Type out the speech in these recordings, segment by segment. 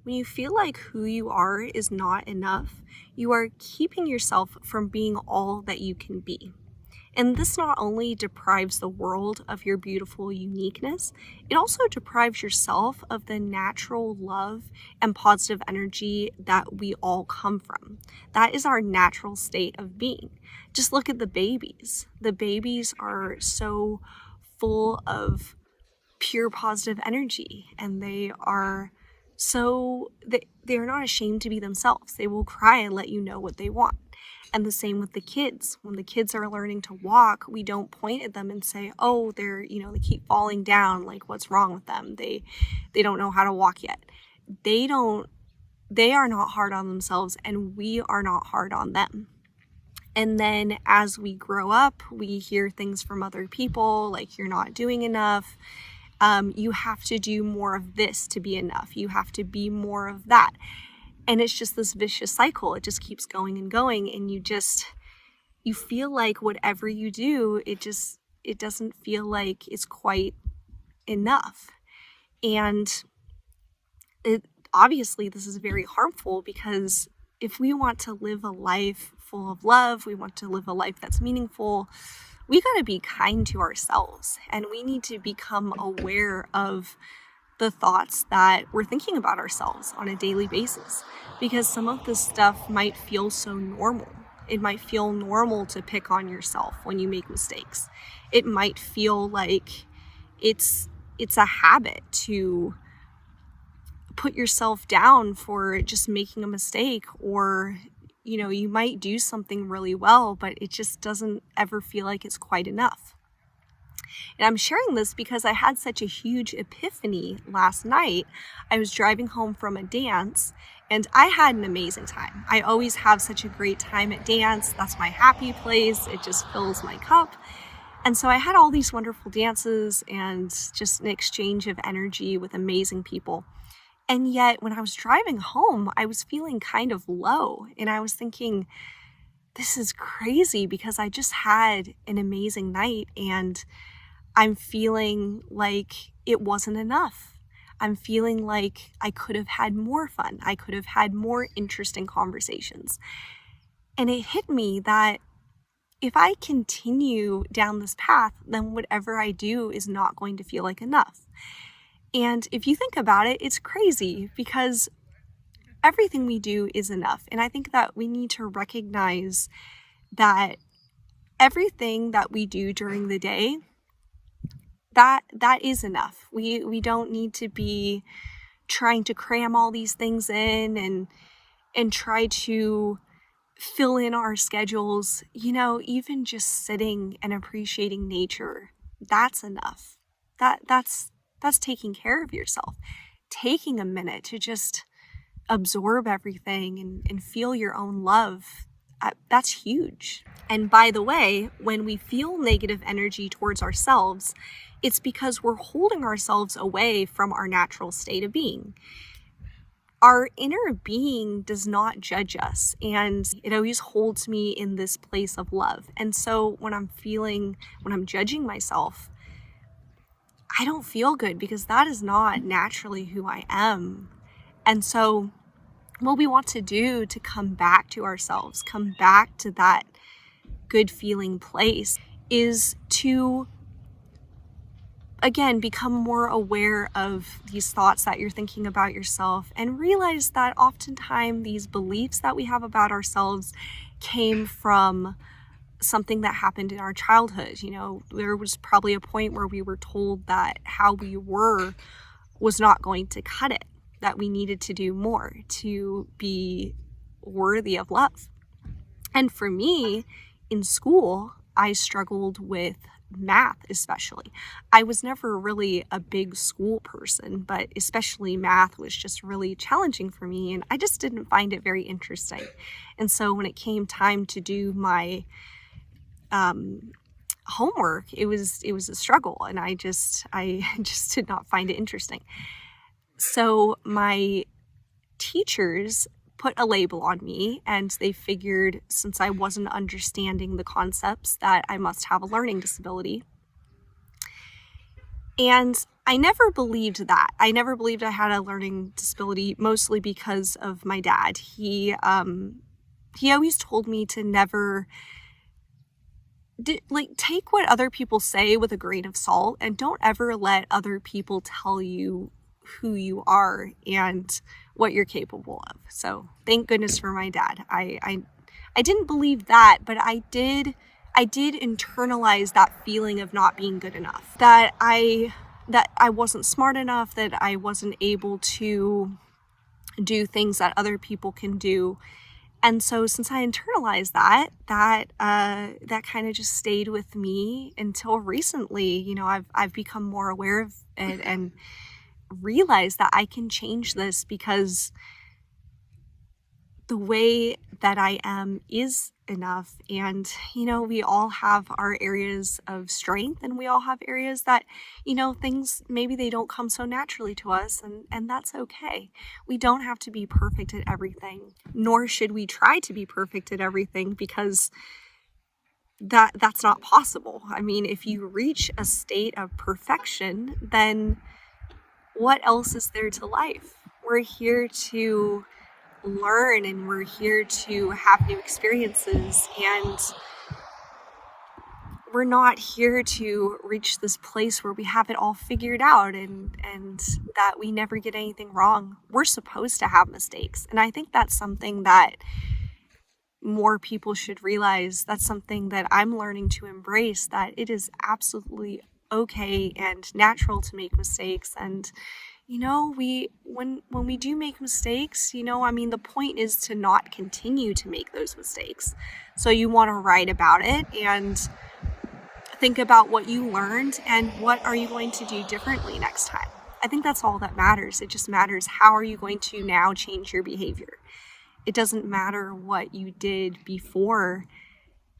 When you feel like who you are is not enough, you are keeping yourself from being all that you can be. And this not only deprives the world of your beautiful uniqueness, it also deprives yourself of the natural love and positive energy that we all come from. That is our natural state of being. Just look at the babies. The babies are so full of pure positive energy, and they are not ashamed to be themselves. They will cry and let you know what they want. And the same with the kids. When the kids are learning to walk, we don't point at them and say, oh, they keep falling down, like what's wrong with them? They don't know how to walk yet. They are not hard on themselves, and we are not hard on them. And then as we grow up, we hear things from other people like, you're not doing enough. You have to do more of this to be enough. You have to be more of that. And it's just this vicious cycle. It just keeps going and going. And you feel like whatever you do, it doesn't feel like it's quite enough. And obviously this is very harmful, because if we want to live a life full of love, we want to live a life that's meaningful, we got to be kind to ourselves, and we need to become aware of the thoughts that we're thinking about ourselves on a daily basis, because some of this stuff might feel so normal. It might feel normal to pick on yourself when you make mistakes. It might feel like it's a habit to put yourself down for just making a mistake, or you might do something really well, but it just doesn't ever feel like it's quite enough. And I'm sharing this because I had such a huge epiphany last night. I was driving home from a dance, and I had an amazing time. I always have such a great time at dance. That's my happy place. It just fills my cup. And so I had all these wonderful dances and just an exchange of energy with amazing people. And yet when I was driving home, I was feeling kind of low, and I was thinking, this is crazy, because I just had an amazing night and I'm feeling like it wasn't enough. I'm feeling like I could have had more fun. I could have had more interesting conversations. And it hit me that if I continue down this path, then whatever I do is not going to feel like enough. And if you think about it, it's crazy, because everything we do is enough. And I think that we need to recognize that everything that we do during the day, that is enough. We don't need to be trying to cram all these things in and try to fill in our schedules. Even just sitting and appreciating nature, that's enough. That's taking care of yourself. Taking a minute to just absorb everything and feel your own love, that's huge. And by the way, when we feel negative energy towards ourselves, it's because we're holding ourselves away from our natural state of being. Our inner being does not judge us, and it always holds me in this place of love. And so when I'm judging myself, I don't feel good, because that is not naturally who I am. And so what we want to do to come back to ourselves, come back to that good feeling place, is to, again, become more aware of these thoughts that you're thinking about yourself, and realize that oftentimes these beliefs that we have about ourselves came from something that happened in our childhood. There was probably a point where we were told that how we were was not going to cut it, that we needed to do more to be worthy of love. And for me, in school, I struggled with math especially. I was never really a big school person, but especially math was just really challenging for me, and I just didn't find it very interesting. And so when it came time to do my homework, it was a struggle, and I just did not find it interesting. So my teachers put a label on me, and they figured, since I wasn't understanding the concepts, that I must have a learning disability. And I never believed that. I never believed I had a learning disability, mostly because of my dad. He always told me to never take what other people say with a grain of salt, and don't ever let other people tell you who you are and what you're capable of. So thank goodness for my dad. I didn't believe that, but I did internalize that feeling of not being good enough, that I wasn't smart enough, that I wasn't able to do things that other people can do. And so since I internalized that kind of just stayed with me until recently. You know, I've become more aware of it and realized that I can change this, because the way that I am is enough. And, you know, we all have our areas of strength, and we all have areas that, you know, things, maybe they don't come so naturally to us, and that's okay. We don't have to be perfect at everything, nor should we try to be perfect at everything, because that's not possible. I mean, if you reach a state of perfection, then what else is there to life? We're here to learn, and we're here to have new experiences, and we're not here to reach this place where we have it all figured out and that we never get anything wrong. We're supposed to have mistakes, and I think that's something that more people should realize. That's something that I'm learning to embrace, that it is absolutely okay and natural to make mistakes. And you know, when we do make mistakes, you know, I mean, the point is to not continue to make those mistakes. So you want to write about it and think about what you learned and what are you going to do differently next time. I think that's all that matters. It just matters, how are you going to now change your behavior? It doesn't matter what you did before.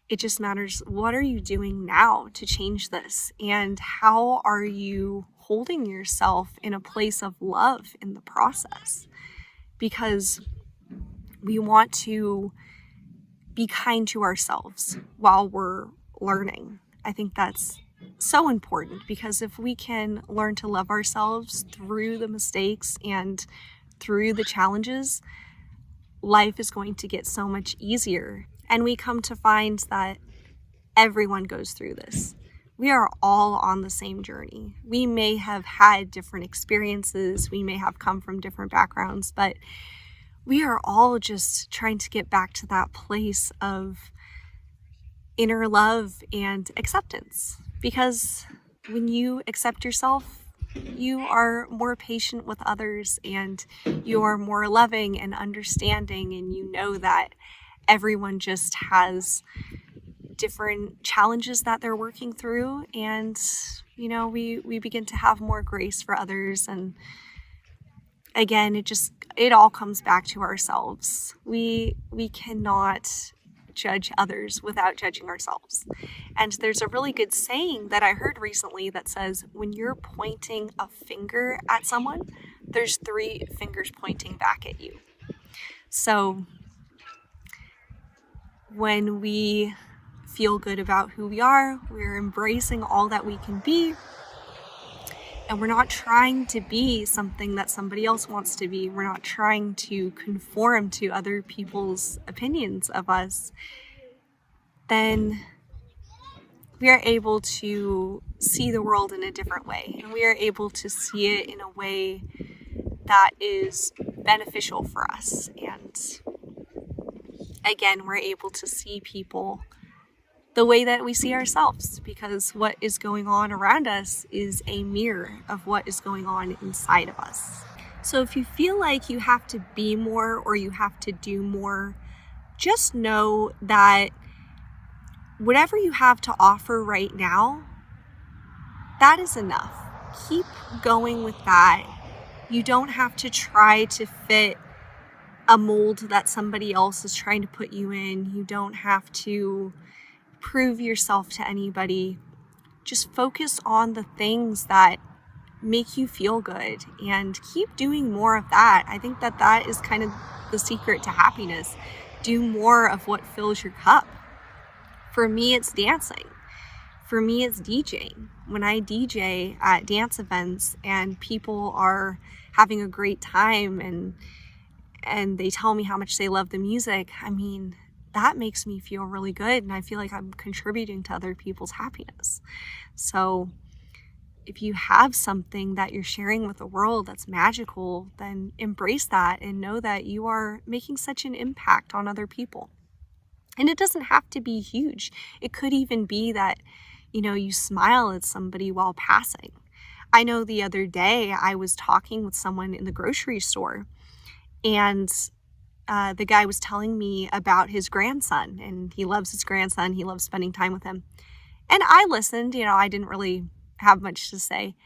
It just matters, what are you doing now to change this? And how are you holding yourself in a place of love in the process? Because we want to be kind to ourselves while we're learning. I think that's so important, because if we can learn to love ourselves through the mistakes and through the challenges, life is going to get so much easier. And we come to find that everyone goes through this. We are all on the same journey. We may have had different experiences, we may have come from different backgrounds, but we are all just trying to get back to that place of inner love and acceptance. Because when you accept yourself, you are more patient with others, and you are more loving and understanding, and you know that everyone just has different challenges that they're working through, and you know, we begin to have more grace for others. And again, it all comes back to ourselves. We cannot judge others without judging ourselves. And there's a really good saying that I heard recently that says, when you're pointing a finger at someone, there's 3 fingers pointing back at you. So when we feel good about who we are, we're embracing all that we can be, and we're not trying to be something that somebody else wants to be. We're not trying to conform to other people's opinions of us. Then we are able to see the world in a different way, and we are able to see it in a way that is beneficial for us. And again, we're able to see people the way that we see ourselves, because what is going on around us is a mirror of what is going on inside of us. So if you feel like you have to be more or you have to do more, just know that whatever you have to offer right now, that is enough. Keep going with that. You don't have to try to fit a mold that somebody else is trying to put you in. You don't have to prove yourself to anybody. Just focus on the things that make you feel good and keep doing more of that. I think that is kind of the secret to happiness. Do more of what fills your cup. For me, it's dancing. For me, it's DJing. When I DJ at dance events and people are having a great time and they tell me how much they love the music, I mean, that makes me feel really good, and I feel like I'm contributing to other people's happiness. So if you have something that you're sharing with the world that's magical, then embrace that and know that you are making such an impact on other people. And it doesn't have to be huge. It could even be that, you smile at somebody while passing. I know the other day I was talking with someone in the grocery store, and the guy was telling me about his grandson, and he loves his grandson. He loves spending time with him. And I listened, I didn't really have much to say.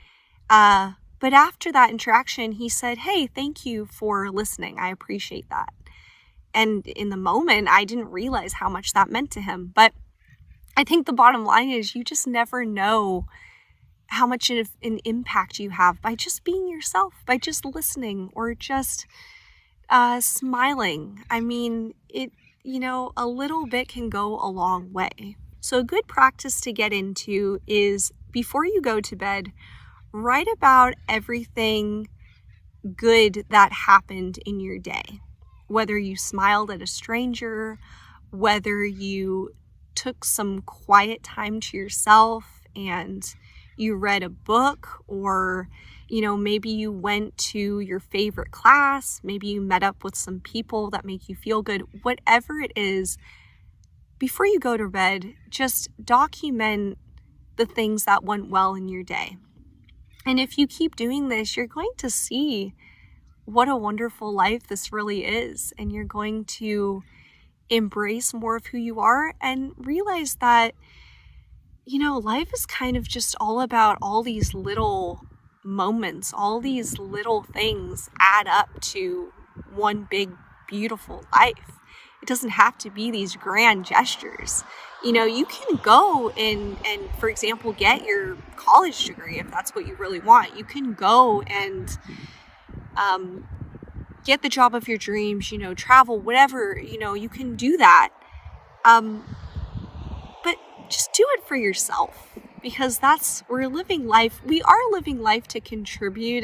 But after that interaction, he said, "Hey, thank you for listening. I appreciate that." And in the moment, I didn't realize how much that meant to him. But I think the bottom line is you just never know how much of an impact you have by just being yourself, by just listening or just smiling. I mean, a little bit can go a long way. So a good practice to get into is before you go to bed, write about everything good that happened in your day. Whether you smiled at a stranger, whether you took some quiet time to yourself and you read a book, or maybe you went to your favorite class, maybe you met up with some people that make you feel good. Whatever it is, before you go to bed, just document the things that went well in your day. And if you keep doing this, you're going to see what a wonderful life this really is, and you're going to embrace more of who you are and realize that life is kind of just all about all these little moments. All these little things add up to one big beautiful life. It doesn't have to be these grand gestures. You can go and for example, get your college degree if that's what you really want. You can go and get the job of your dreams, travel, whatever, you can do that. But just do it for yourself, because we're living life. We are living life to contribute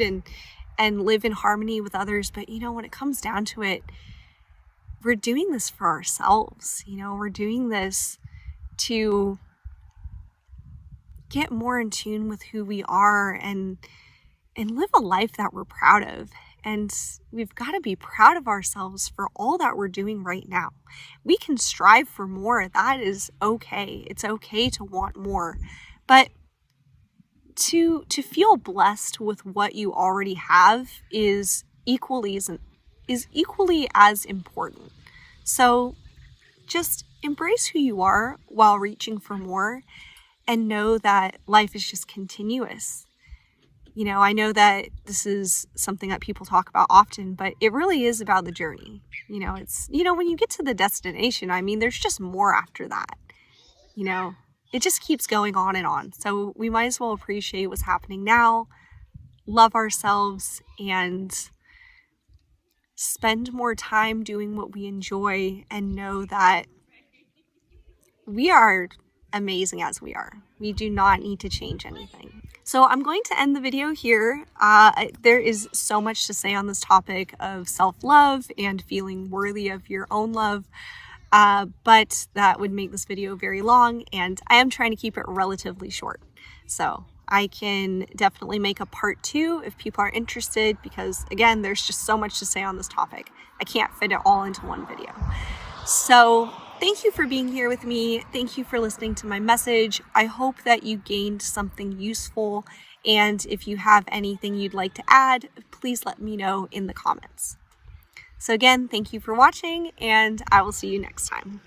and live in harmony with others. But, when it comes down to it, we're doing this for ourselves. We're doing this to get more in tune with who we are and live a life that we're proud of. And we've got to be proud of ourselves for all that we're doing right now. We can strive for more. That is okay. It's okay to want more. But to feel blessed with what you already have is equally as important. So just embrace who you are while reaching for more, and know that life is just continuous. I know that this is something that people talk about often, but it really is about the journey. It's, when you get to the destination, I mean, there's just more after that. It just keeps going on and on. So we might as well appreciate what's happening now, love ourselves, and spend more time doing what we enjoy, and know that we are amazing as we are. We do not need to change anything. So I'm going to end the video here. There is so much to say on this topic of self-love and feeling worthy of your own love, but that would make this video very long, and I am trying to keep it relatively short. So I can definitely make a part 2 if people are interested, because again, there's just so much to say on this topic. I can't fit it all into one video. So thank you for being here with me. Thank you for listening to my message. I hope that you gained something useful. And if you have anything you'd like to add, please let me know in the comments. So again, thank you for watching, and I will see you next time.